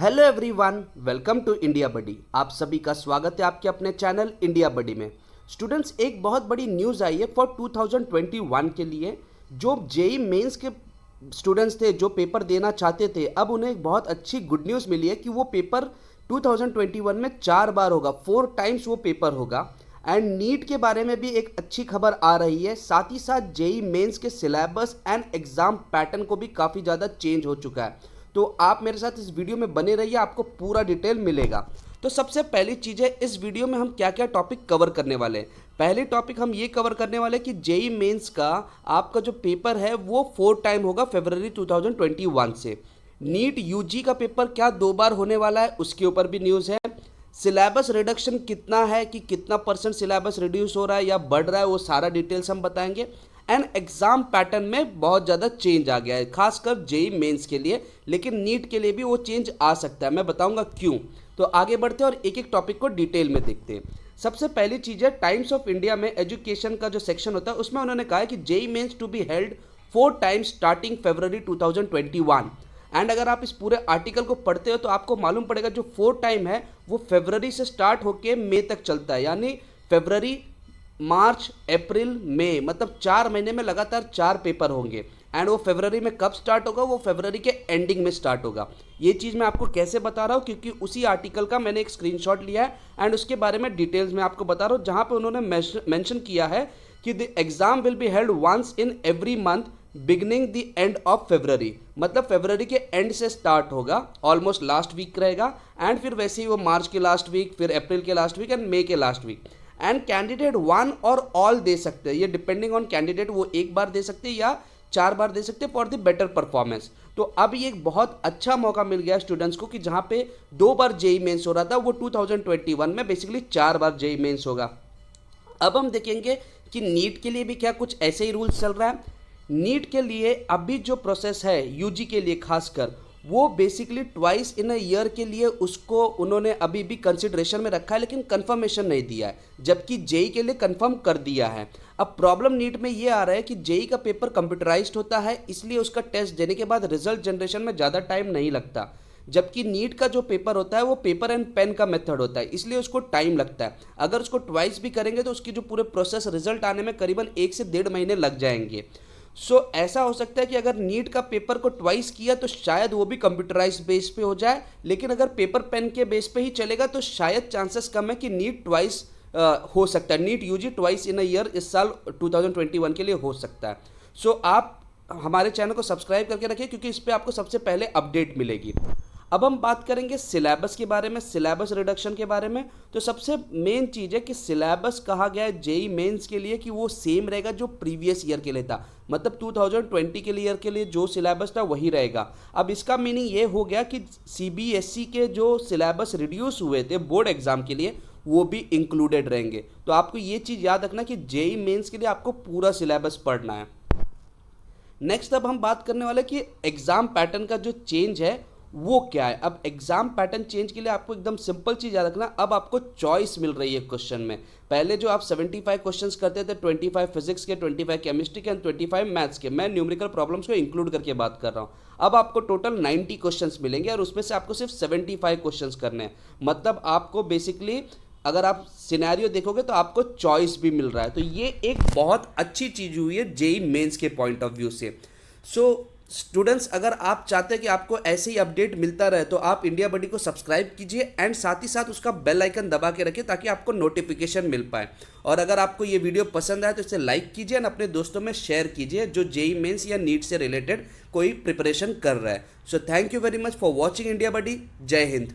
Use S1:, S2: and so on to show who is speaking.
S1: Hello everyone, welcome to India Buddy. आप सभी का स्वागत है आपके अपने चैनल इंडिया बडी में। स्टूडेंट्स, एक बहुत बड़ी न्यूज़ आई है फॉर 2021 के लिए। जो जेई मेंस के स्टूडेंट्स थे जो पेपर देना चाहते थे, अब उन्हें एक बहुत अच्छी गुड न्यूज़ मिली है कि वो पेपर 2021 में 4 बार होगा, 4 टाइम्स वो पेपर होगा। एंड नीट के बारे में भी एक अच्छी खबर आ रही है। साथ ही साथ जेई मेंस के सिलेबस एंड एग्ज़ाम पैटर्न को भी काफ़ी ज़्यादा चेंज हो चुका है। तो आप मेरे साथ इस वीडियो में बने रहिए, आपको पूरा डिटेल मिलेगा। तो सबसे पहली चीज़ है, इस वीडियो में हम क्या क्या टॉपिक कवर करने वाले हैं। पहले टॉपिक हम ये कवर करने वाले हैं कि जेई मेंस का आपका जो पेपर है वो 4 टाइम होगा फरवरी 2021 से। नीट यूजी का पेपर क्या 2 बार होने वाला है, उसके ऊपर भी न्यूज़ है। सिलेबस रिडक्शन कितना है, कि कितना % सिलेबस रिड्यूस हो रहा है या बढ़ रहा है, वो सारा डिटेल्स हम बताएंगे। एंड एग्ज़ाम पैटर्न में बहुत ज़्यादा चेंज आ गया है, खासकर जेई मेंस के लिए, लेकिन नीट के लिए भी वो चेंज आ सकता है, मैं बताऊंगा क्यों। तो आगे बढ़ते हैं और एक एक टॉपिक को डिटेल में देखते हैं। सबसे पहली चीज़ है, टाइम्स ऑफ इंडिया में एजुकेशन का जो सेक्शन होता है उसमें उन्होंने कहा है कि JEE mains to be held 4 times starting February 2021। And अगर आप इस पूरे आर्टिकल को पढ़ते हो तो आपको मालूम पड़ेगा जो 4 टाइम है वो फरवरी से स्टार्ट होकर मई तक चलता है, यानी फरवरी, मार्च, अप्रैल, मई, मतलब 4 महीने में लगातार 4 पेपर होंगे। एंड वो फरवरी में कब स्टार्ट होगा, वो फरवरी के एंडिंग में स्टार्ट होगा। ये चीज़ मैं आपको कैसे बता रहा हूँ, क्योंकि उसी आर्टिकल का मैंने एक स्क्रीनशॉट लिया है एंड उसके बारे में डिटेल्स में आपको बता रहा हूँ, जहाँ पे उन्होंने मेंशन किया है कि the exam will be held once in every month beginning the end of February. मतलब फरवरी के एंड से स्टार्ट होगा, ऑलमोस्ट लास्ट वीक रहेगा, एंड फिर वैसे ही वो मार्च के लास्ट वीक, फिर अप्रैल के लास्ट वीक एंड मई के लास्ट वीक। एंड कैंडिडेट 1 और ऑल दे सकते हैं, ये डिपेंडिंग ऑन कैंडिडेट, वो एक बार दे सकते हैं या 4 बार दे सकते हैं फॉर द बेटर परफॉर्मेंस। तो अब ये एक बहुत अच्छा मौका मिल गया स्टूडेंट्स को कि जहाँ पे 2 बार जेई मेंस हो रहा था, वो 2021 में बेसिकली 4 बार जेई मेंस होगा। अब हम देखेंगे कि नीट के लिए भी क्या कुछ ऐसे ही रूल्स चल रहा है। नीट के लिए अभी जो प्रोसेस है यूजी के लिए खासकर, वो basically twice in a year के लिए उसको उन्होंने अभी भी कंसिडरेशन में रखा है, लेकिन कंफर्मेशन नहीं दिया है, जबकि जेई के लिए कंफर्म कर दिया है। अब प्रॉब्लम नीट में ये आ रहा है कि जेई का पेपर कंप्यूटराइज्ड होता है, इसलिए उसका टेस्ट देने के बाद रिजल्ट जनरेशन में ज़्यादा टाइम नहीं लगता, जबकि नीट का जो पेपर होता है वो पेपर एंड पेन का मेथड होता है, इसलिए उसको टाइम लगता है। अगर उसको ट्वाइस भी करेंगे तो उसकी जो पूरे प्रोसेस रिजल्ट आने में करीबन 1 से 1.5 महीने लग जाएंगे। ऐसा हो सकता है कि अगर नीट का पेपर को ट्वाइस किया तो शायद वो भी कंप्यूटराइज बेस पे हो जाए, लेकिन अगर पेपर पेन के बेस पे ही चलेगा तो शायद चांसेस कम है कि नीट ट्वाइस हो सकता है, NEET UG twice in a year इस साल 2021 के लिए हो सकता है। आप हमारे चैनल को सब्सक्राइब करके रखिए, क्योंकि इस पर आपको सबसे पहले अपडेट मिलेगी। अब हम बात करेंगे सिलेबस के बारे में, सिलेबस रिडक्शन के बारे में। तो सबसे मेन चीज़ है कि सिलेबस कहा गया है जेई मेंस के लिए कि वो सेम रहेगा जो प्रीवियस ईयर के लिए था, मतलब 2020 के ईयर के लिए जो सिलेबस था वही रहेगा। अब इसका मीनिंग ये हो गया कि सीबीएसई के जो सिलेबस रिड्यूस हुए थे बोर्ड एग्जाम के लिए, वो भी इंक्लूडेड रहेंगे। तो आपको ये चीज़ याद रखना कि जेई मेंस के लिए आपको पूरा सिलेबस पढ़ना है। नेक्स्ट अब हम बात करने वाले कि एग्ज़ाम पैटर्न का जो चेंज है वो क्या है। अब एग्जाम पैटर्न चेंज के लिए आपको एकदम सिंपल चीज़ याद रखना, अब आपको चॉइस मिल रही है क्वेश्चन में। पहले जो आप 75 क्वेश्चंस करते थे, 25 फिजिक्स के, 25 केमिस्ट्री के एंड 25 मैथ्स के, मैं न्यूमेरिकल प्रॉब्लम्स को इंक्लूड करके बात कर रहा हूँ। अब आपको टोटल 90 क्वेश्चंस मिलेंगे और उसमें से आपको सिर्फ 75 क्वेश्चंस करने हैं। मतलब आपको बेसिकली अगर आप सिनेरियो देखोगे तो आपको चॉइस भी मिल रहा है। तो ये एक बहुत अच्छी चीज़ हुई है जेई मेंस के पॉइंट ऑफ व्यू से। स्टूडेंट्स, अगर आप चाहते हैं कि आपको ऐसे ही अपडेट मिलता रहे तो आप इंडिया बडी को सब्सक्राइब कीजिए एंड साथ ही साथ उसका बेल आइकन दबा के रखिए ताकि आपको नोटिफिकेशन मिल पाए। और अगर आपको ये वीडियो पसंद आए तो इसे लाइक कीजिए और अपने दोस्तों में शेयर कीजिए जो जेई मेंस या नीट से रिलेटेड कोई प्रिपरेशन कर रहा है। Thank you very much for watching India Buddy. जय हिंद।